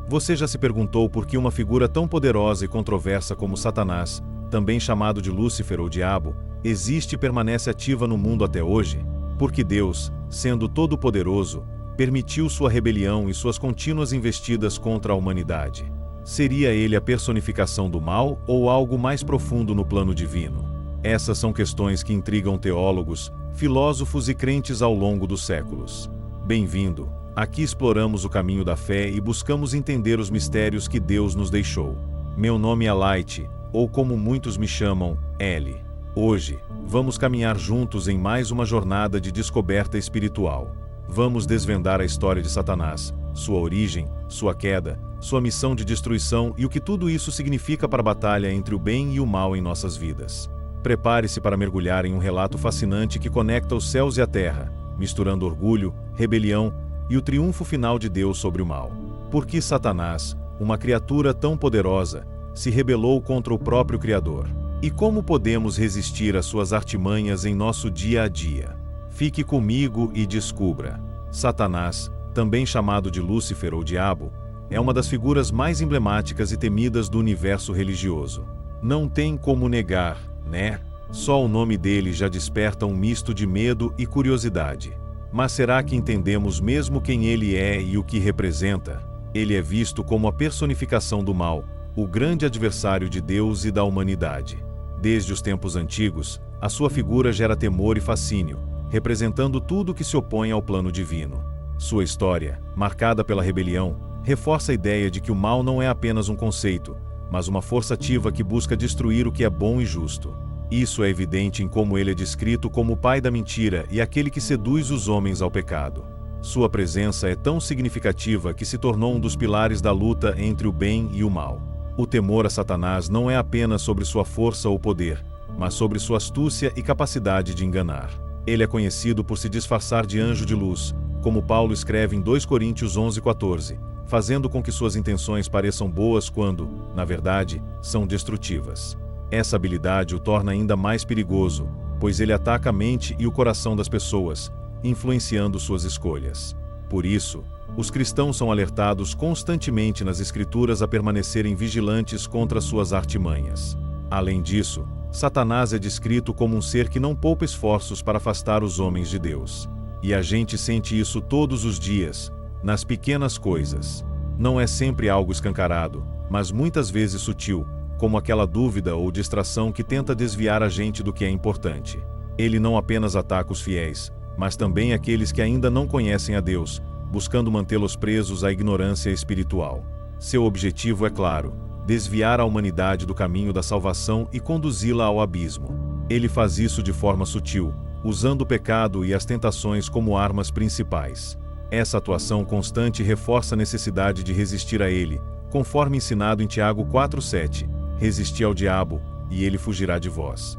Você já se perguntou por que uma figura tão poderosa e controversa como Satanás, também chamado de Lúcifer ou Diabo, existe e permanece ativa no mundo até hoje? Porque Deus, sendo todo-poderoso, permitiu sua rebelião e suas contínuas investidas contra a humanidade. Seria ele a personificação do mal ou algo mais profundo no plano divino? Essas são questões que intrigam teólogos, filósofos e crentes ao longo dos séculos. Bem-vindo! Aqui exploramos o caminho da fé e buscamos entender os mistérios que Deus nos deixou. Meu nome é Light, ou como muitos me chamam, L. Hoje, vamos caminhar juntos em mais uma jornada de descoberta espiritual. Vamos desvendar a história de Satanás, sua origem, sua queda, sua missão de destruição e o que tudo isso significa para a batalha entre o bem e o mal em nossas vidas. Prepare-se para mergulhar em um relato fascinante que conecta os céus e a terra, misturando orgulho, rebelião e o triunfo final de Deus sobre o mal. Por que Satanás, uma criatura tão poderosa, se rebelou contra o próprio Criador? E como podemos resistir às suas artimanhas em nosso dia a dia? Fique comigo e descubra. Satanás, também chamado de Lúcifer ou Diabo, é uma das figuras mais emblemáticas e temidas do universo religioso. Não tem como negar, né? Só o nome dele já desperta um misto de medo e curiosidade. Mas será que entendemos mesmo quem ele é e o que representa? Ele é visto como a personificação do mal, o grande adversário de Deus e da humanidade. Desde os tempos antigos, a sua figura gera temor e fascínio, representando tudo que se opõe ao plano divino. Sua história, marcada pela rebelião, reforça a ideia de que o mal não é apenas um conceito, mas uma força ativa que busca destruir o que é bom e justo. Isso é evidente em como ele é descrito como o pai da mentira e aquele que seduz os homens ao pecado. Sua presença é tão significativa que se tornou um dos pilares da luta entre o bem e o mal. O temor a Satanás não é apenas sobre sua força ou poder, mas sobre sua astúcia e capacidade de enganar. Ele é conhecido por se disfarçar de anjo de luz, como Paulo escreve em 2 Coríntios 11:14, fazendo com que suas intenções pareçam boas quando, na verdade, são destrutivas. Essa habilidade o torna ainda mais perigoso, pois ele ataca a mente e o coração das pessoas, influenciando suas escolhas. Por isso, os cristãos são alertados constantemente nas Escrituras a permanecerem vigilantes contra suas artimanhas. Além disso, Satanás é descrito como um ser que não poupa esforços para afastar os homens de Deus. E a gente sente isso todos os dias, nas pequenas coisas. Não é sempre algo escancarado, mas muitas vezes sutil, como aquela dúvida ou distração que tenta desviar a gente do que é importante. Ele não apenas ataca os fiéis, mas também aqueles que ainda não conhecem a Deus, buscando mantê-los presos à ignorância espiritual. Seu objetivo é claro: desviar a humanidade do caminho da salvação e conduzi-la ao abismo. Ele faz isso de forma sutil, usando o pecado e as tentações como armas principais. Essa atuação constante reforça a necessidade de resistir a ele, conforme ensinado em Tiago 4:7, resisti ao diabo, e ele fugirá de vós.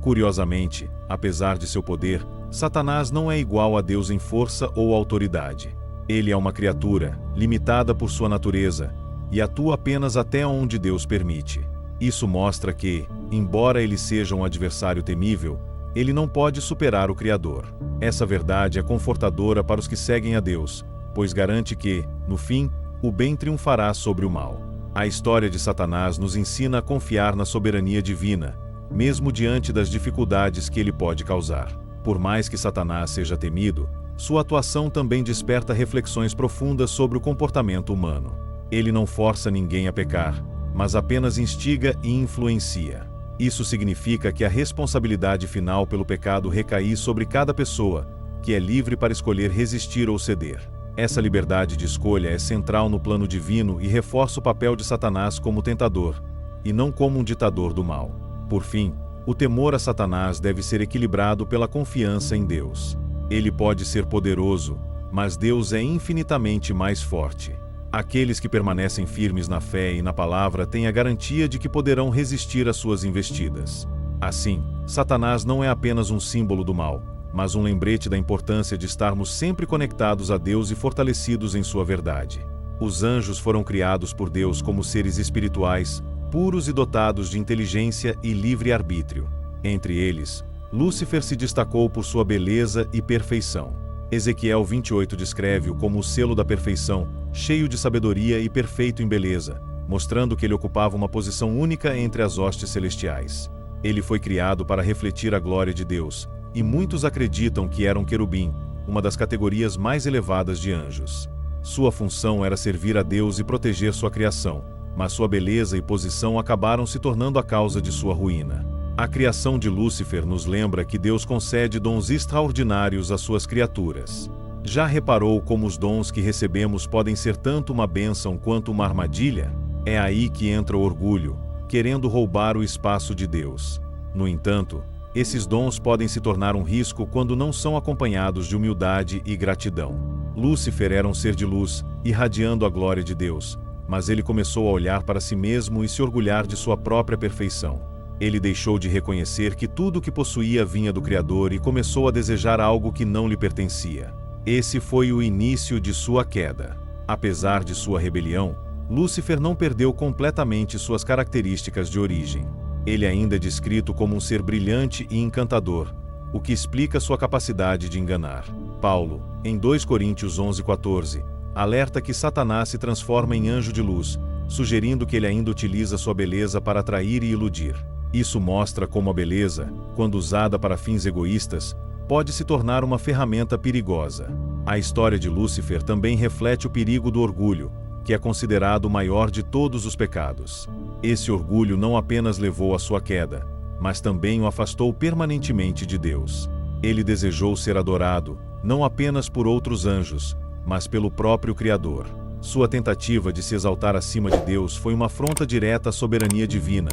Curiosamente, apesar de seu poder, Satanás não é igual a Deus em força ou autoridade. Ele é uma criatura, limitada por sua natureza, e atua apenas até onde Deus permite. Isso mostra que, embora ele seja um adversário temível, ele não pode superar o Criador. Essa verdade é confortadora para os que seguem a Deus, pois garante que, no fim, o bem triunfará sobre o mal. A história de Satanás nos ensina a confiar na soberania divina, mesmo diante das dificuldades que ele pode causar. Por mais que Satanás seja temido, sua atuação também desperta reflexões profundas sobre o comportamento humano. Ele não força ninguém a pecar, mas apenas instiga e influencia. Isso significa que a responsabilidade final pelo pecado recai sobre cada pessoa, que é livre para escolher resistir ou ceder. Essa liberdade de escolha é central no plano divino e reforça o papel de Satanás como tentador, e não como um ditador do mal. Por fim, o temor a Satanás deve ser equilibrado pela confiança em Deus. Ele pode ser poderoso, mas Deus é infinitamente mais forte. Aqueles que permanecem firmes na fé e na palavra têm a garantia de que poderão resistir às suas investidas. Assim, Satanás não é apenas um símbolo do mal, mas um lembrete da importância de estarmos sempre conectados a Deus e fortalecidos em sua verdade. Os anjos foram criados por Deus como seres espirituais, puros e dotados de inteligência e livre-arbítrio. Entre eles, Lúcifer se destacou por sua beleza e perfeição. Ezequiel 28 descreve-o como o selo da perfeição, cheio de sabedoria e perfeito em beleza, mostrando que ele ocupava uma posição única entre as hostes celestiais. Ele foi criado para refletir a glória de Deus, e muitos acreditam que era um querubim, uma das categorias mais elevadas de anjos. Sua função era servir a Deus e proteger sua criação, mas sua beleza e posição acabaram se tornando a causa de sua ruína. A criação de Lúcifer nos lembra que Deus concede dons extraordinários às suas criaturas. Já reparou como os dons que recebemos podem ser tanto uma bênção quanto uma armadilha? É aí que entra o orgulho, querendo roubar o espaço de Deus. No entanto, esses dons podem se tornar um risco quando não são acompanhados de humildade e gratidão. Lúcifer era um ser de luz, irradiando a glória de Deus, mas ele começou a olhar para si mesmo e se orgulhar de sua própria perfeição. Ele deixou de reconhecer que tudo o que possuía vinha do Criador e começou a desejar algo que não lhe pertencia. Esse foi o início de sua queda. Apesar de sua rebelião, Lúcifer não perdeu completamente suas características de origem. Ele ainda é descrito como um ser brilhante e encantador, o que explica sua capacidade de enganar. Paulo, em 2 Coríntios 11:14, alerta que Satanás se transforma em anjo de luz, sugerindo que ele ainda utiliza sua beleza para atrair e iludir. Isso mostra como a beleza, quando usada para fins egoístas, pode se tornar uma ferramenta perigosa. A história de Lúcifer também reflete o perigo do orgulho, que é considerado o maior de todos os pecados. Esse orgulho não apenas levou à sua queda, mas também o afastou permanentemente de Deus. Ele desejou ser adorado, não apenas por outros anjos, mas pelo próprio Criador. Sua tentativa de se exaltar acima de Deus foi uma afronta direta à soberania divina,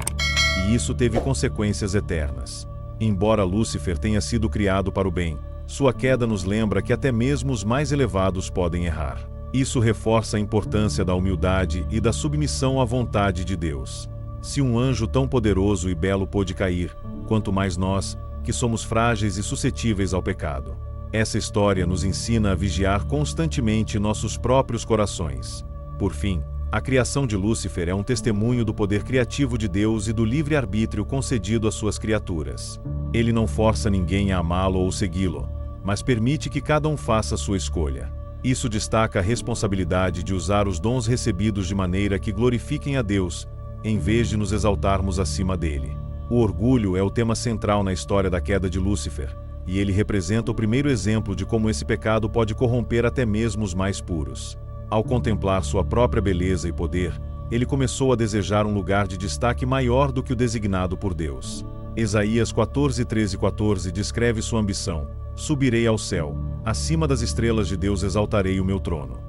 e isso teve consequências eternas. Embora Lúcifer tenha sido criado para o bem, sua queda nos lembra que até mesmo os mais elevados podem errar. Isso reforça a importância da humildade e da submissão à vontade de Deus. Se um anjo tão poderoso e belo pôde cair, quanto mais nós, que somos frágeis e suscetíveis ao pecado. Essa história nos ensina a vigiar constantemente nossos próprios corações. Por fim, a criação de Lúcifer é um testemunho do poder criativo de Deus e do livre-arbítrio concedido às suas criaturas. Ele não força ninguém a amá-lo ou segui-lo, mas permite que cada um faça sua escolha. Isso destaca a responsabilidade de usar os dons recebidos de maneira que glorifiquem a Deus, em vez de nos exaltarmos acima dele. O orgulho é o tema central na história da queda de Lúcifer, e ele representa o primeiro exemplo de como esse pecado pode corromper até mesmo os mais puros. Ao contemplar sua própria beleza e poder, ele começou a desejar um lugar de destaque maior do que o designado por Deus. Isaías 14:13-14 descreve sua ambição: subirei ao céu, acima das estrelas de Deus exaltarei o meu trono.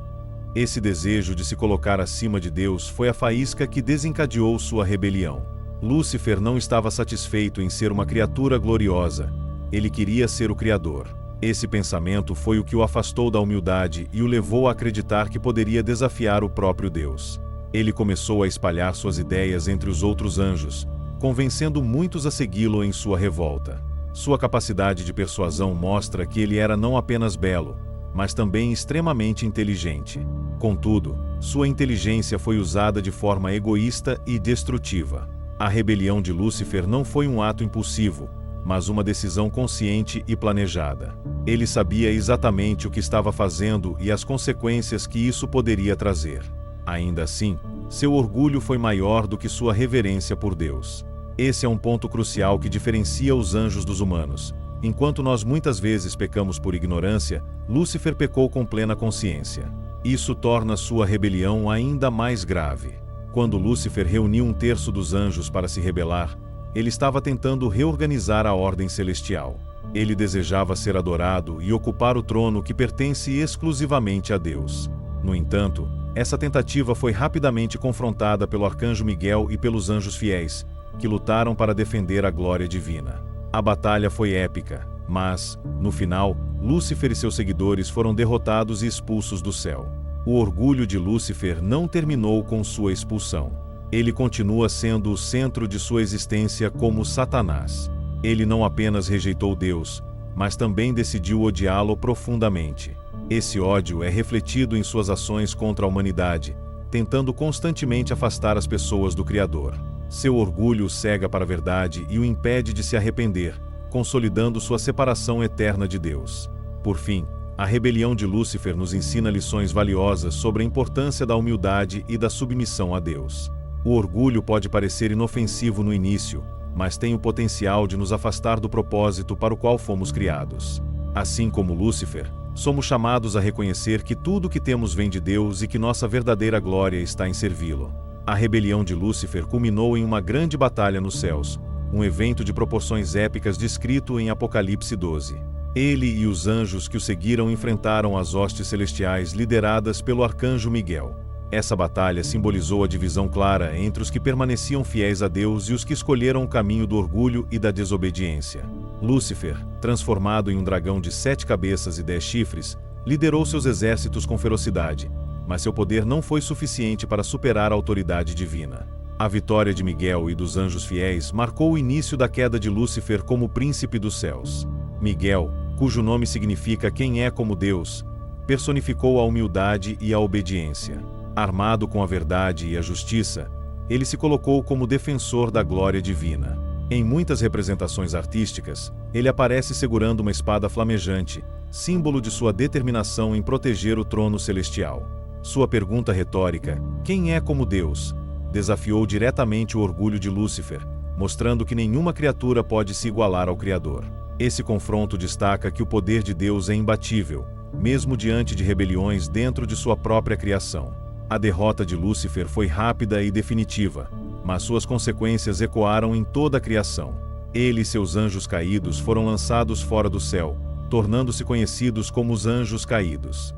Esse desejo de se colocar acima de Deus foi a faísca que desencadeou sua rebelião. Lúcifer não estava satisfeito em ser uma criatura gloriosa, ele queria ser o Criador. Esse pensamento foi o que o afastou da humildade e o levou a acreditar que poderia desafiar o próprio Deus. Ele começou a espalhar suas ideias entre os outros anjos, convencendo muitos a segui-lo em sua revolta. Sua capacidade de persuasão mostra que ele era não apenas belo, mas também extremamente inteligente. Contudo, sua inteligência foi usada de forma egoísta e destrutiva. A rebelião de Lúcifer não foi um ato impulsivo, mas uma decisão consciente e planejada. Ele sabia exatamente o que estava fazendo e as consequências que isso poderia trazer. Ainda assim, seu orgulho foi maior do que sua reverência por Deus. Esse é um ponto crucial que diferencia os anjos dos humanos. Enquanto nós muitas vezes pecamos por ignorância, Lúcifer pecou com plena consciência. Isso torna sua rebelião ainda mais grave. Quando Lúcifer reuniu 1/3 dos anjos para se rebelar, ele estava tentando reorganizar a ordem celestial. Ele desejava ser adorado e ocupar o trono que pertence exclusivamente a Deus. No entanto, essa tentativa foi rapidamente confrontada pelo arcanjo Miguel e pelos anjos fiéis, que lutaram para defender a glória divina. A batalha foi épica, mas, no final, Lúcifer e seus seguidores foram derrotados e expulsos do céu. O orgulho de Lúcifer não terminou com sua expulsão. Ele continua sendo o centro de sua existência como Satanás. Ele não apenas rejeitou Deus, mas também decidiu odiá-lo profundamente. Esse ódio é refletido em suas ações contra a humanidade, tentando constantemente afastar as pessoas do Criador. Seu orgulho o cega para a verdade e o impede de se arrepender, consolidando sua separação eterna de Deus. Por fim, A rebelião de Lúcifer nos ensina lições valiosas sobre a importância da humildade e da submissão a Deus. O orgulho pode parecer inofensivo no início, mas tem o potencial de nos afastar do propósito para o qual fomos criados. Assim como Lúcifer, somos chamados a reconhecer que tudo o que temos vem de Deus e que nossa verdadeira glória está em servi-lo. A rebelião de Lúcifer culminou em uma grande batalha nos céus, um evento de proporções épicas descrito em Apocalipse 12. Ele e os anjos que o seguiram enfrentaram as hostes celestiais lideradas pelo arcanjo Miguel. Essa batalha simbolizou a divisão clara entre os que permaneciam fiéis a Deus e os que escolheram o caminho do orgulho e da desobediência. Lúcifer, transformado em um dragão de 7 cabeças e 10 chifres, liderou seus exércitos com ferocidade, mas seu poder não foi suficiente para superar a autoridade divina. A vitória de Miguel e dos anjos fiéis marcou o início da queda de Lúcifer como príncipe dos céus. Miguel, cujo nome significa quem é como Deus, personificou a humildade e a obediência. Armado com a verdade e a justiça, ele se colocou como defensor da glória divina. Em muitas representações artísticas, ele aparece segurando uma espada flamejante, símbolo de sua determinação em proteger o trono celestial. Sua pergunta retórica, quem é como Deus, desafiou diretamente o orgulho de Lúcifer, mostrando que nenhuma criatura pode se igualar ao Criador. Esse confronto destaca que o poder de Deus é imbatível, mesmo diante de rebeliões dentro de sua própria criação. A derrota de Lúcifer foi rápida e definitiva, mas suas consequências ecoaram em toda a criação. Ele e seus anjos caídos foram lançados fora do céu, tornando-se conhecidos como os anjos caídos.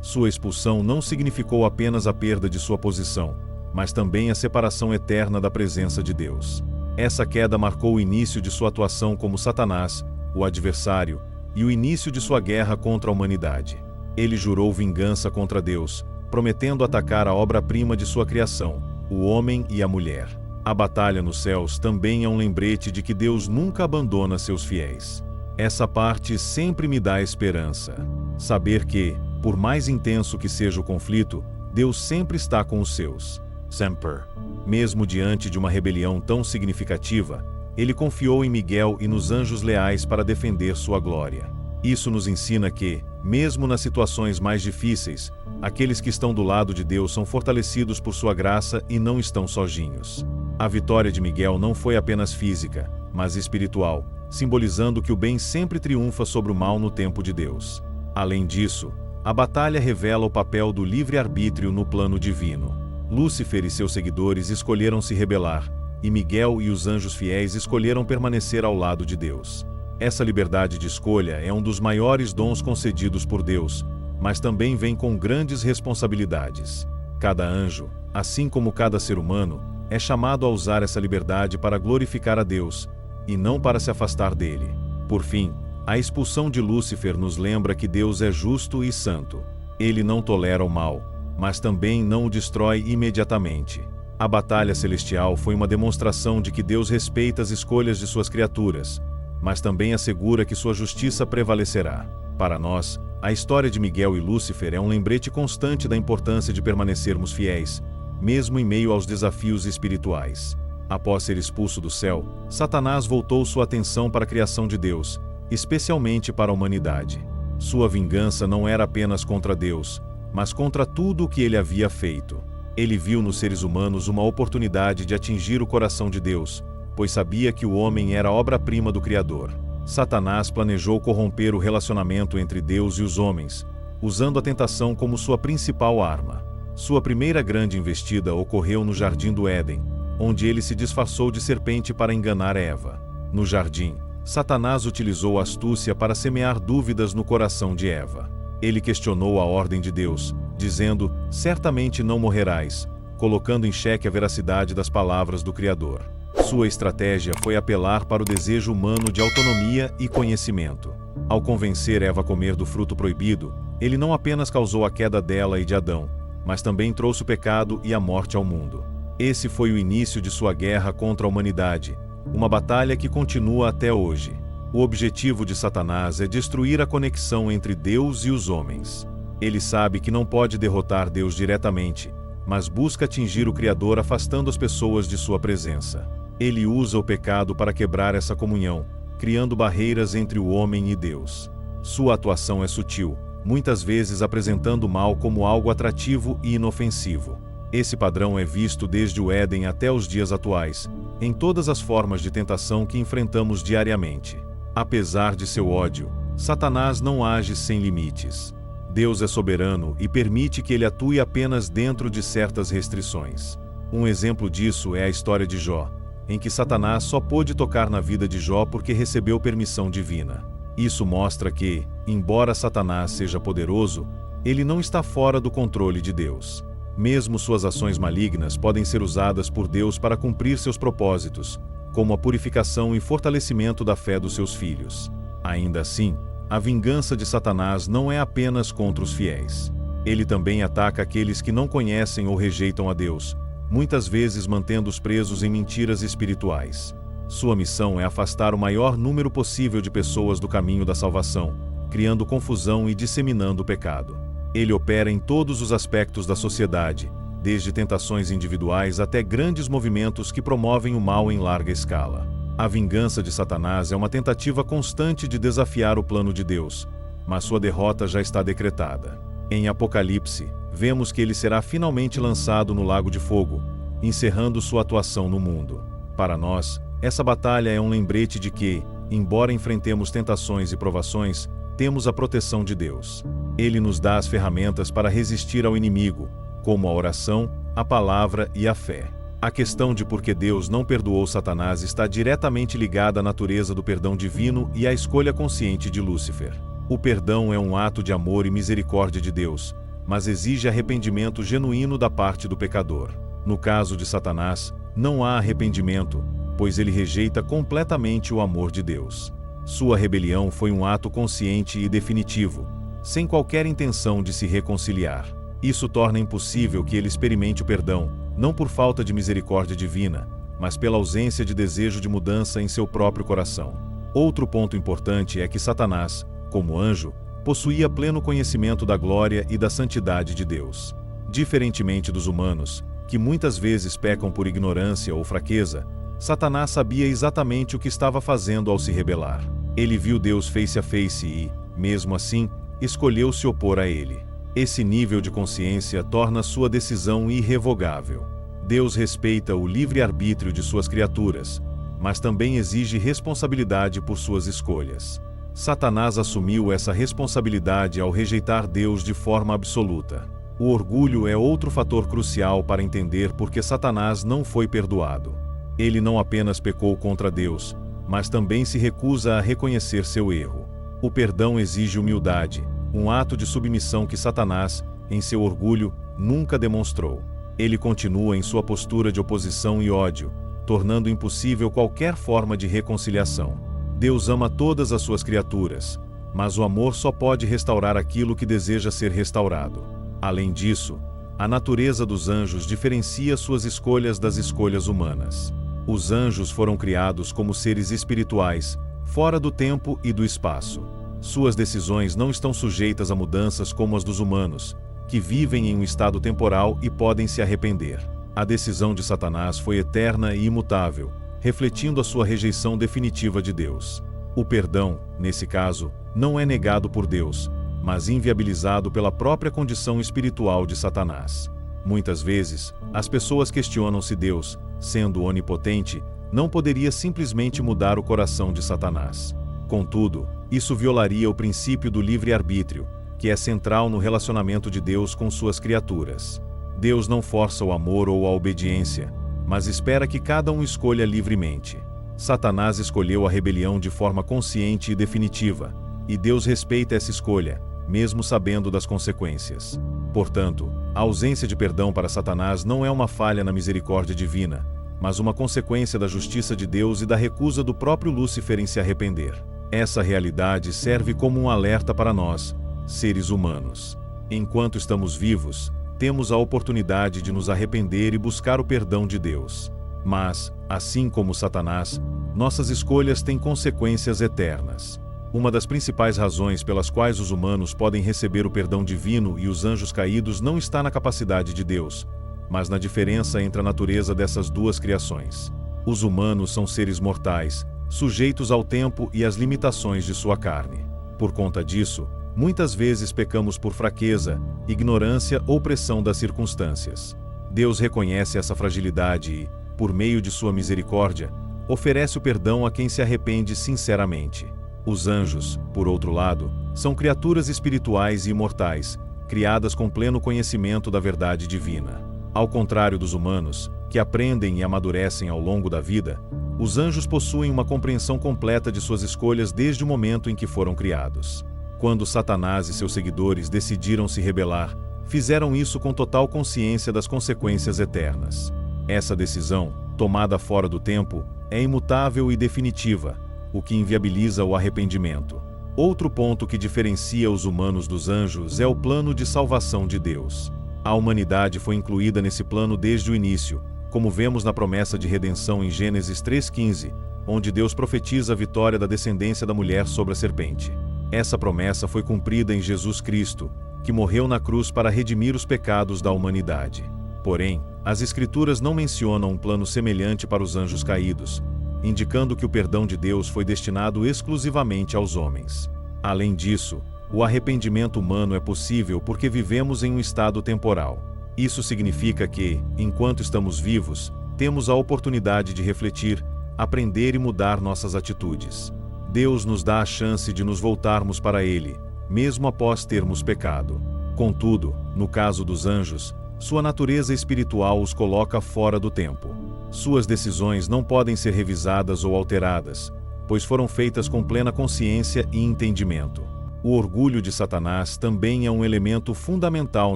Sua expulsão não significou apenas a perda de sua posição, mas também a separação eterna da presença de Deus. Essa queda marcou o início de sua atuação como Satanás, o adversário, e o início de sua guerra contra a humanidade. Ele jurou vingança contra Deus, prometendo atacar a obra-prima de sua criação, o homem e a mulher. A batalha nos céus também é um lembrete de que Deus nunca abandona seus fiéis. Essa parte sempre me dá esperança. Saber que, por mais intenso que seja o conflito, Deus sempre está com os seus. Sempre. Mesmo diante de uma rebelião tão significativa, ele confiou em Miguel e nos anjos leais para defender sua glória. Isso nos ensina que, mesmo nas situações mais difíceis, aqueles que estão do lado de Deus são fortalecidos por sua graça e não estão sozinhos. A vitória de Miguel não foi apenas física, mas espiritual, simbolizando que o bem sempre triunfa sobre o mal no tempo de Deus. Além disso, a batalha revela o papel do livre-arbítrio no plano divino. Lúcifer e seus seguidores escolheram se rebelar, e Miguel e os anjos fiéis escolheram permanecer ao lado de Deus. Essa liberdade de escolha é um dos maiores dons concedidos por Deus, mas também vem com grandes responsabilidades. Cada anjo, assim como cada ser humano, é chamado a usar essa liberdade para glorificar a Deus, e não para se afastar dele. Por fim, a expulsão de Lúcifer nos lembra que Deus é justo e santo. Ele não tolera o mal, mas também não o destrói imediatamente. A batalha celestial foi uma demonstração de que Deus respeita as escolhas de suas criaturas, mas também assegura que sua justiça prevalecerá. Para nós, a história de Miguel e Lúcifer é um lembrete constante da importância de permanecermos fiéis, mesmo em meio aos desafios espirituais. Após ser expulso do céu, Satanás voltou sua atenção para a criação de Deus, especialmente para a humanidade. Sua vingança não era apenas contra Deus, mas contra tudo o que ele havia feito. Ele viu nos seres humanos uma oportunidade de atingir o coração de Deus, pois sabia que o homem era a obra-prima do Criador. Satanás planejou corromper o relacionamento entre Deus e os homens, usando a tentação como sua principal arma. Sua primeira grande investida ocorreu no Jardim do Éden, onde ele se disfarçou de serpente para enganar Eva. No jardim, Satanás utilizou a astúcia para semear dúvidas no coração de Eva. Ele questionou a ordem de Deus, dizendo, certamente não morrerás, colocando em xeque a veracidade das palavras do Criador. Sua estratégia foi apelar para o desejo humano de autonomia e conhecimento. Ao convencer Eva a comer do fruto proibido, ele não apenas causou a queda dela e de Adão, mas também trouxe o pecado e a morte ao mundo. Esse foi o início de sua guerra contra a humanidade, uma batalha que continua até hoje. O objetivo de Satanás é destruir a conexão entre Deus e os homens. Ele sabe que não pode derrotar Deus diretamente, mas busca atingir o Criador afastando as pessoas de sua presença. Ele usa o pecado para quebrar essa comunhão, criando barreiras entre o homem e Deus. Sua atuação é sutil, muitas vezes apresentando o mal como algo atrativo e inofensivo. Esse padrão é visto desde o Éden até os dias atuais, em todas as formas de tentação que enfrentamos diariamente. Apesar de seu ódio, Satanás não age sem limites. Deus é soberano e permite que ele atue apenas dentro de certas restrições. Um exemplo disso é a história de Jó, em que Satanás só pôde tocar na vida de Jó porque recebeu permissão divina. Isso mostra que, embora Satanás seja poderoso, ele não está fora do controle de Deus. Mesmo suas ações malignas podem ser usadas por Deus para cumprir seus propósitos, como a purificação e fortalecimento da fé dos seus filhos. Ainda assim, a vingança de Satanás não é apenas contra os fiéis. Ele também ataca aqueles que não conhecem ou rejeitam a Deus, muitas vezes mantendo-os presos em mentiras espirituais. Sua missão é afastar o maior número possível de pessoas do caminho da salvação, criando confusão e disseminando o pecado. Ele opera em todos os aspectos da sociedade, desde tentações individuais até grandes movimentos que promovem o mal em larga escala. A vingança de Satanás é uma tentativa constante de desafiar o plano de Deus, mas sua derrota já está decretada. Em Apocalipse, vemos que ele será finalmente lançado no lago de fogo, encerrando sua atuação no mundo. Para nós, essa batalha é um lembrete de que, embora enfrentemos tentações e provações, temos a proteção de Deus. Ele nos dá as ferramentas para resistir ao inimigo, como a oração, a palavra e a fé. A questão de por que Deus não perdoou Satanás está diretamente ligada à natureza do perdão divino e à escolha consciente de Lúcifer. O perdão é um ato de amor e misericórdia de Deus, mas exige arrependimento genuíno da parte do pecador. No caso de Satanás, não há arrependimento, pois ele rejeita completamente o amor de Deus. Sua rebelião foi um ato consciente e definitivo, sem qualquer intenção de se reconciliar. Isso torna impossível que ele experimente o perdão, não por falta de misericórdia divina, mas pela ausência de desejo de mudança em seu próprio coração. Outro ponto importante é que Satanás, como anjo, possuía pleno conhecimento da glória e da santidade de Deus. Diferentemente dos humanos, que muitas vezes pecam por ignorância ou fraqueza, Satanás sabia exatamente o que estava fazendo ao se rebelar. Ele viu Deus face a face e, mesmo assim, escolheu se opor a ele. Esse nível de consciência torna sua decisão irrevogável. Deus respeita o livre-arbítrio de suas criaturas, mas também exige responsabilidade por suas escolhas. Satanás assumiu essa responsabilidade ao rejeitar Deus de forma absoluta. O orgulho é outro fator crucial para entender por que Satanás não foi perdoado. Ele não apenas pecou contra Deus, mas também se recusa a reconhecer seu erro. O perdão exige humildade, um ato de submissão que Satanás, em seu orgulho, nunca demonstrou. Ele continua em sua postura de oposição e ódio, tornando impossível qualquer forma de reconciliação. Deus ama todas as suas criaturas, mas o amor só pode restaurar aquilo que deseja ser restaurado. Além disso, a natureza dos anjos diferencia suas escolhas das escolhas humanas. Os anjos foram criados como seres espirituais, fora do tempo e do espaço. Suas decisões não estão sujeitas a mudanças como as dos humanos, que vivem em um estado temporal e podem se arrepender. A decisão de Satanás foi eterna e imutável, refletindo a sua rejeição definitiva de Deus. O perdão, nesse caso, não é negado por Deus, mas inviabilizado pela própria condição espiritual de Satanás. Muitas vezes, as pessoas questionam se Deus, sendo onipotente, não poderia simplesmente mudar o coração de Satanás. Contudo, isso violaria o princípio do livre-arbítrio, que é central no relacionamento de Deus com suas criaturas. Deus não força o amor ou a obediência, mas espera que cada um escolha livremente. Satanás escolheu a rebelião de forma consciente e definitiva, e Deus respeita essa escolha, mesmo sabendo das consequências. Portanto, a ausência de perdão para Satanás não é uma falha na misericórdia divina, mas uma consequência da justiça de Deus e da recusa do próprio Lúcifer em se arrepender. Essa realidade serve como um alerta para nós, seres humanos. Enquanto estamos vivos, temos a oportunidade de nos arrepender e buscar o perdão de Deus. Mas, assim como Satanás, nossas escolhas têm consequências eternas. Uma das principais razões pelas quais os humanos podem receber o perdão divino e os anjos caídos não está na capacidade de Deus, mas na diferença entre a natureza dessas duas criações. Os humanos são seres mortais, sujeitos ao tempo e às limitações de sua carne. Por conta disso, Muitas vezes pecamos por fraqueza, ignorância ou pressão das circunstâncias. Deus reconhece essa fragilidade e, por meio de sua misericórdia, oferece o perdão a quem se arrepende sinceramente. Os anjos, por outro lado, são criaturas espirituais e imortais, criadas com pleno conhecimento da verdade divina. Ao contrário dos humanos, que aprendem e amadurecem ao longo da vida, os anjos possuem uma compreensão completa de suas escolhas desde o momento em que foram criados. Quando Satanás e seus seguidores decidiram se rebelar, fizeram isso com total consciência das consequências eternas. Essa decisão, tomada fora do tempo, é imutável e definitiva, o que inviabiliza o arrependimento. Outro ponto que diferencia os humanos dos anjos é o plano de salvação de Deus. A humanidade foi incluída nesse plano desde o início, como vemos na promessa de redenção em Gênesis 3:15, onde Deus profetiza a vitória da descendência da mulher sobre a serpente. Essa promessa foi cumprida em Jesus Cristo, que morreu na cruz para redimir os pecados da humanidade. Porém, as Escrituras não mencionam um plano semelhante para os anjos caídos, indicando que o perdão de Deus foi destinado exclusivamente aos homens. Além disso, o arrependimento humano é possível porque vivemos em um estado temporal. Isso significa que, enquanto estamos vivos, temos a oportunidade de refletir, aprender e mudar nossas atitudes. Deus nos dá a chance de nos voltarmos para Ele, mesmo após termos pecado. Contudo, no caso dos anjos, sua natureza espiritual os coloca fora do tempo. Suas decisões não podem ser revisadas ou alteradas, pois foram feitas com plena consciência e entendimento. O orgulho de Satanás também é um elemento fundamental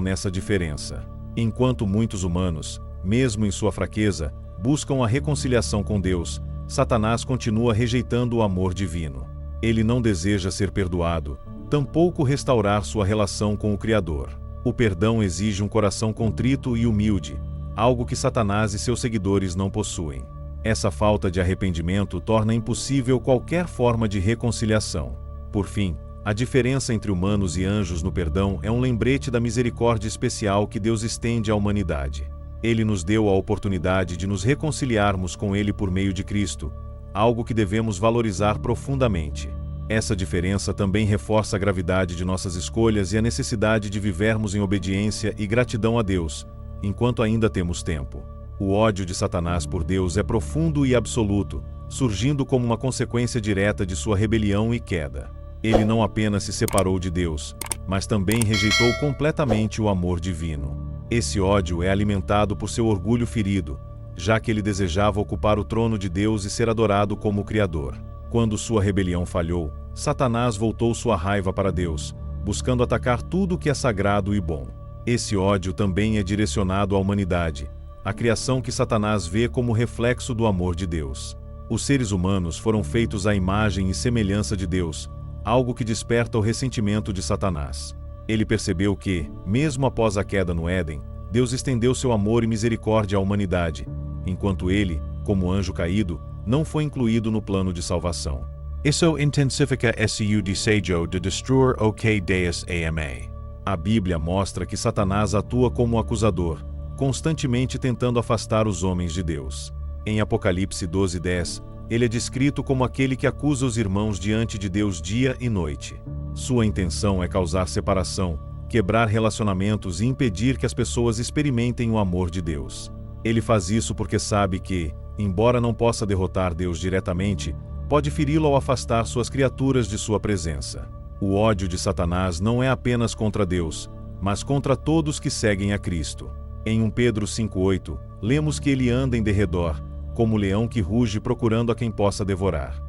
nessa diferença. Enquanto muitos humanos, mesmo em sua fraqueza, buscam a reconciliação com Deus, Satanás continua rejeitando o amor divino. Ele não deseja ser perdoado, tampouco restaurar sua relação com o Criador. O perdão exige um coração contrito e humilde, algo que Satanás e seus seguidores não possuem. Essa falta de arrependimento torna impossível qualquer forma de reconciliação. Por fim, a diferença entre humanos e anjos no perdão é um lembrete da misericórdia especial que Deus estende à humanidade. Ele nos deu a oportunidade de nos reconciliarmos com Ele por meio de Cristo, algo que devemos valorizar profundamente. Essa diferença também reforça a gravidade de nossas escolhas e a necessidade de vivermos em obediência e gratidão a Deus, enquanto ainda temos tempo. O ódio de Satanás por Deus é profundo e absoluto, surgindo como uma consequência direta de sua rebelião e queda. Ele não apenas se separou de Deus, mas também rejeitou completamente o amor divino. Esse ódio é alimentado por seu orgulho ferido, já que ele desejava ocupar o trono de Deus e ser adorado como o Criador. Quando sua rebelião falhou, Satanás voltou sua raiva para Deus, buscando atacar tudo o que é sagrado e bom. Esse ódio também é direcionado à humanidade, a criação que Satanás vê como reflexo do amor de Deus. Os seres humanos foram feitos à imagem e semelhança de Deus, algo que desperta o ressentimento de Satanás. Ele percebeu que, mesmo após a queda no Éden, Deus estendeu seu amor e misericórdia à humanidade, enquanto ele, como anjo caído, não foi incluído no plano de salvação. Isso intensifica esse desejo de destruir o que Deus ama. A Bíblia mostra que Satanás atua como acusador, constantemente tentando afastar os homens de Deus. Em Apocalipse 12:10, ele é descrito como aquele que acusa os irmãos diante de Deus dia e noite. Sua intenção é causar separação, quebrar relacionamentos e impedir que as pessoas experimentem o amor de Deus. Ele faz isso porque sabe que, embora não possa derrotar Deus diretamente, pode feri-lo ao afastar suas criaturas de sua presença. O ódio de Satanás não é apenas contra Deus, mas contra todos que seguem a Cristo. Em 1 Pedro 5:8, lemos que ele anda em derredor, como o leão que ruge procurando a quem possa devorar.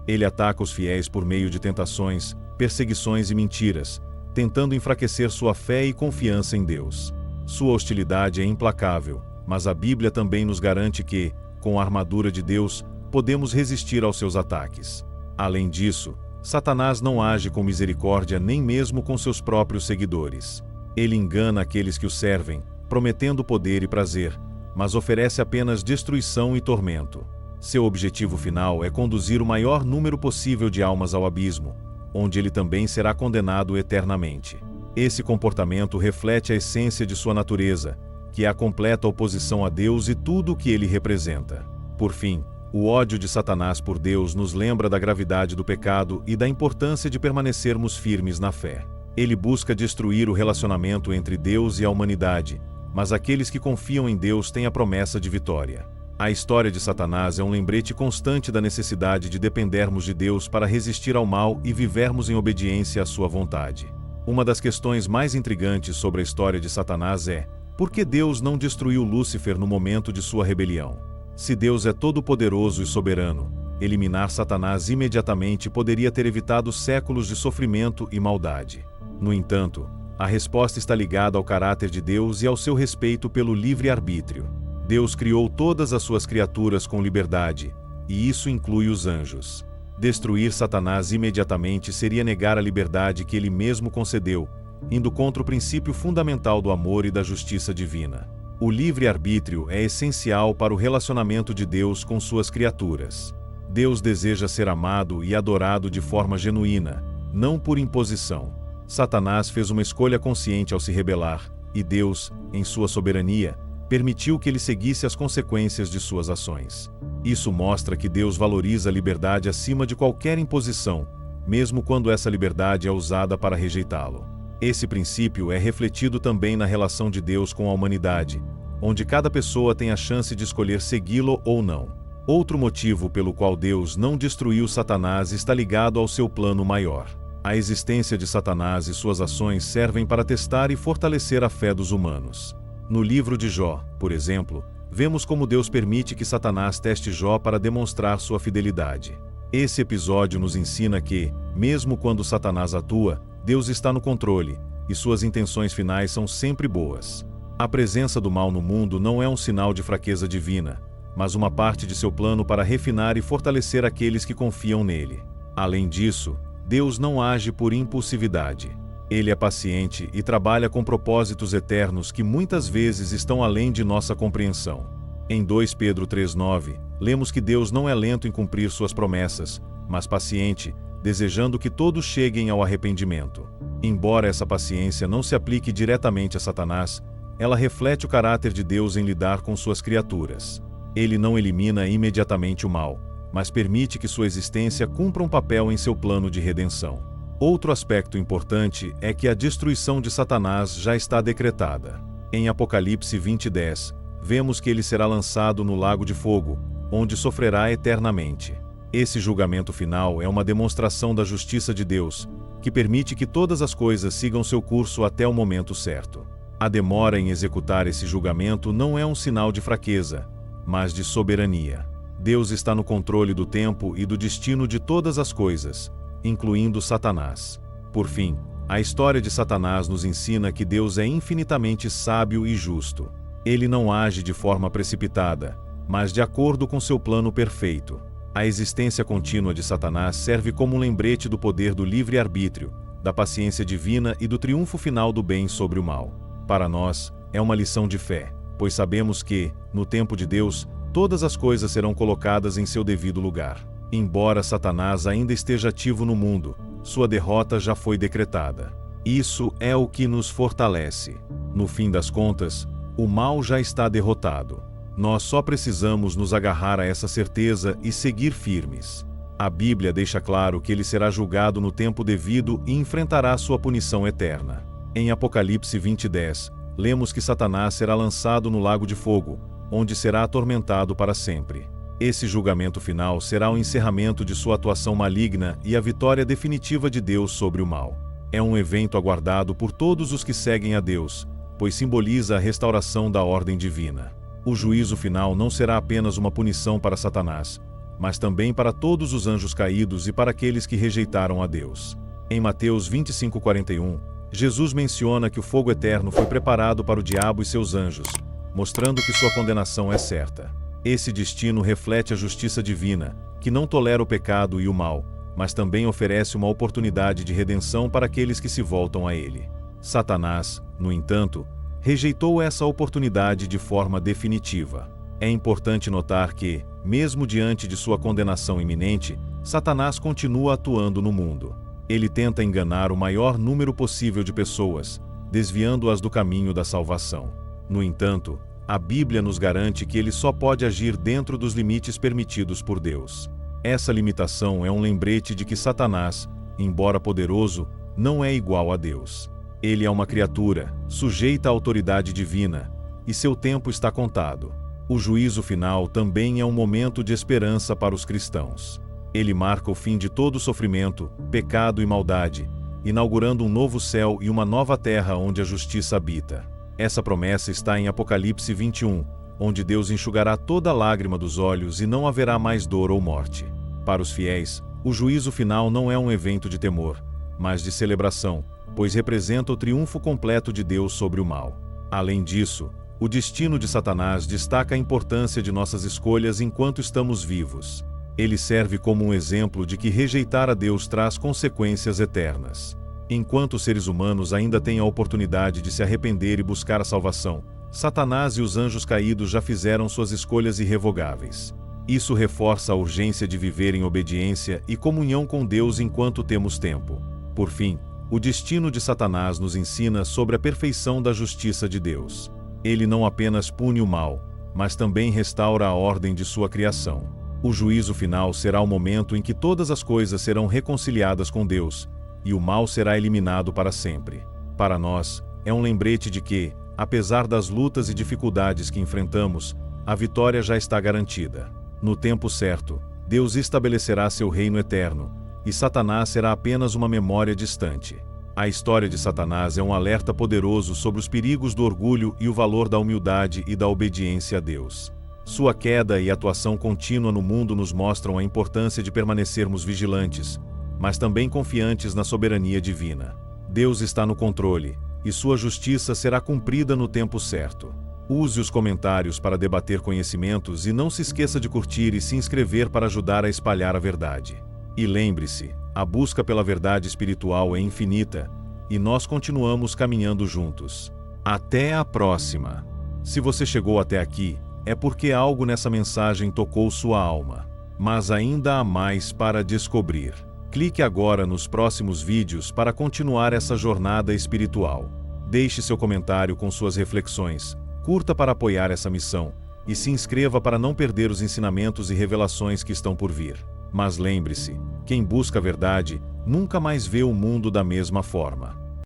Ele ataca os fiéis por meio de tentações, perseguições e mentiras, tentando enfraquecer sua fé e confiança em Deus. Sua hostilidade é implacável, mas a Bíblia também nos garante que, com a armadura de Deus, podemos resistir aos seus ataques. Além disso, Satanás não age com misericórdia nem mesmo com seus próprios seguidores. Ele engana aqueles que o servem, prometendo poder e prazer, mas oferece apenas destruição e tormento. Seu objetivo final é conduzir o maior número possível de almas ao abismo, onde ele também será condenado eternamente. Esse comportamento reflete a essência de sua natureza, que é a completa oposição a Deus e tudo o que ele representa. Por fim, o ódio de Satanás por Deus nos lembra da gravidade do pecado e da importância de permanecermos firmes na fé. Ele busca destruir o relacionamento entre Deus e a humanidade, mas aqueles que confiam em Deus têm a promessa de vitória. A história de Satanás é um lembrete constante da necessidade de dependermos de Deus para resistir ao mal e vivermos em obediência à sua vontade. Uma das questões mais intrigantes sobre a história de Satanás é: por que Deus não destruiu Lúcifer no momento de sua rebelião? Se Deus é todo-poderoso e soberano, eliminar Satanás imediatamente poderia ter evitado séculos de sofrimento e maldade. No entanto, a resposta está ligada ao caráter de Deus e ao seu respeito pelo livre-arbítrio. Deus criou todas as suas criaturas com liberdade, e isso inclui os anjos. Destruir Satanás imediatamente seria negar a liberdade que ele mesmo concedeu, indo contra o princípio fundamental do amor e da justiça divina. O livre-arbítrio é essencial para o relacionamento de Deus com suas criaturas. Deus deseja ser amado e adorado de forma genuína, não por imposição. Satanás fez uma escolha consciente ao se rebelar, e Deus, em sua soberania, permitiu que ele seguisse as consequências de suas ações. Isso mostra que Deus valoriza a liberdade acima de qualquer imposição, mesmo quando essa liberdade é usada para rejeitá-lo. Esse princípio é refletido também na relação de Deus com a humanidade, onde cada pessoa tem a chance de escolher segui-lo ou não. Outro motivo pelo qual Deus não destruiu Satanás está ligado ao seu plano maior. A existência de Satanás e suas ações servem para testar e fortalecer a fé dos humanos. No livro de Jó, por exemplo, vemos como Deus permite que Satanás teste Jó para demonstrar sua fidelidade. Esse episódio nos ensina que, mesmo quando Satanás atua, Deus está no controle, e suas intenções finais são sempre boas. A presença do mal no mundo não é um sinal de fraqueza divina, mas uma parte de seu plano para refinar e fortalecer aqueles que confiam nele. Além disso, Deus não age por impulsividade. Ele é paciente e trabalha com propósitos eternos que muitas vezes estão além de nossa compreensão. Em 2 Pedro 3,9, lemos que Deus não é lento em cumprir suas promessas, mas paciente, desejando que todos cheguem ao arrependimento. Embora essa paciência não se aplique diretamente a Satanás, ela reflete o caráter de Deus em lidar com suas criaturas. Ele não elimina imediatamente o mal, mas permite que sua existência cumpra um papel em seu plano de redenção. Outro aspecto importante é que a destruição de Satanás já está decretada. Em Apocalipse 20:10, vemos que ele será lançado no lago de fogo, onde sofrerá eternamente. Esse julgamento final é uma demonstração da justiça de Deus, que permite que todas as coisas sigam seu curso até o momento certo. A demora em executar esse julgamento não é um sinal de fraqueza, mas de soberania. Deus está no controle do tempo e do destino de todas as coisas, incluindo Satanás. Por fim, a história de Satanás nos ensina que Deus é infinitamente sábio e justo. Ele não age de forma precipitada, mas de acordo com seu plano perfeito. A existência contínua de Satanás serve como um lembrete do poder do livre-arbítrio, da paciência divina e do triunfo final do bem sobre o mal. Para nós, é uma lição de fé, pois sabemos que, no tempo de Deus, todas as coisas serão colocadas em seu devido lugar. Embora Satanás ainda esteja ativo no mundo, sua derrota já foi decretada. Isso é o que nos fortalece. No fim das contas, o mal já está derrotado. Nós só precisamos nos agarrar a essa certeza e seguir firmes. A Bíblia deixa claro que ele será julgado no tempo devido e enfrentará sua punição eterna. Em Apocalipse 20:10, lemos que Satanás será lançado no lago de fogo, onde será atormentado para sempre. Esse julgamento final será o encerramento de sua atuação maligna e a vitória definitiva de Deus sobre o mal. É um evento aguardado por todos os que seguem a Deus, pois simboliza a restauração da ordem divina. O juízo final não será apenas uma punição para Satanás, mas também para todos os anjos caídos e para aqueles que rejeitaram a Deus. Em Mateus 25:41, Jesus menciona que o fogo eterno foi preparado para o diabo e seus anjos, mostrando que sua condenação é certa. Esse destino reflete a justiça divina, que não tolera o pecado e o mal, mas também oferece uma oportunidade de redenção para aqueles que se voltam a ele. Satanás, no entanto, rejeitou essa oportunidade de forma definitiva. É importante notar que, mesmo diante de sua condenação iminente, Satanás continua atuando no mundo. Ele tenta enganar o maior número possível de pessoas, desviando-as do caminho da salvação. No entanto, a Bíblia nos garante que ele só pode agir dentro dos limites permitidos por Deus. Essa limitação é um lembrete de que Satanás, embora poderoso, não é igual a Deus. Ele é uma criatura, sujeita à autoridade divina, e seu tempo está contado. O juízo final também é um momento de esperança para os cristãos. Ele marca o fim de todo sofrimento, pecado e maldade, inaugurando um novo céu e uma nova terra onde a justiça habita. Essa promessa está em Apocalipse 21, onde Deus enxugará toda lágrima dos olhos e não haverá mais dor ou morte. Para os fiéis, o juízo final não é um evento de temor, mas de celebração, pois representa o triunfo completo de Deus sobre o mal. Além disso, o destino de Satanás destaca a importância de nossas escolhas enquanto estamos vivos. Ele serve como um exemplo de que rejeitar a Deus traz consequências eternas. Enquanto os seres humanos ainda têm a oportunidade de se arrepender e buscar a salvação, Satanás e os anjos caídos já fizeram suas escolhas irrevogáveis. Isso reforça a urgência de viver em obediência e comunhão com Deus enquanto temos tempo. Por fim, o destino de Satanás nos ensina sobre a perfeição da justiça de Deus. Ele não apenas pune o mal, mas também restaura a ordem de sua criação. O juízo final será o momento em que todas as coisas serão reconciliadas com Deus, e o mal será eliminado para sempre. Para nós, é um lembrete de que, apesar das lutas e dificuldades que enfrentamos, a vitória já está garantida. No tempo certo, Deus estabelecerá seu reino eterno, e Satanás será apenas uma memória distante. A história de Satanás é um alerta poderoso sobre os perigos do orgulho e o valor da humildade e da obediência a Deus. Sua queda e atuação contínua no mundo nos mostram a importância de permanecermos vigilantes, mas também confiantes na soberania divina. Deus está no controle, e sua justiça será cumprida no tempo certo. Use os comentários para debater conhecimentos e não se esqueça de curtir e se inscrever para ajudar a espalhar a verdade. E lembre-se, a busca pela verdade espiritual é infinita, e nós continuamos caminhando juntos. Até a próxima! Se você chegou até aqui, é porque algo nessa mensagem tocou sua alma. Mas ainda há mais para descobrir. Clique agora nos próximos vídeos para continuar essa jornada espiritual. Deixe seu comentário com suas reflexões, curta para apoiar essa missão, e se inscreva para não perder os ensinamentos e revelações que estão por vir. Mas lembre-se, quem busca a verdade, nunca mais vê o mundo da mesma forma.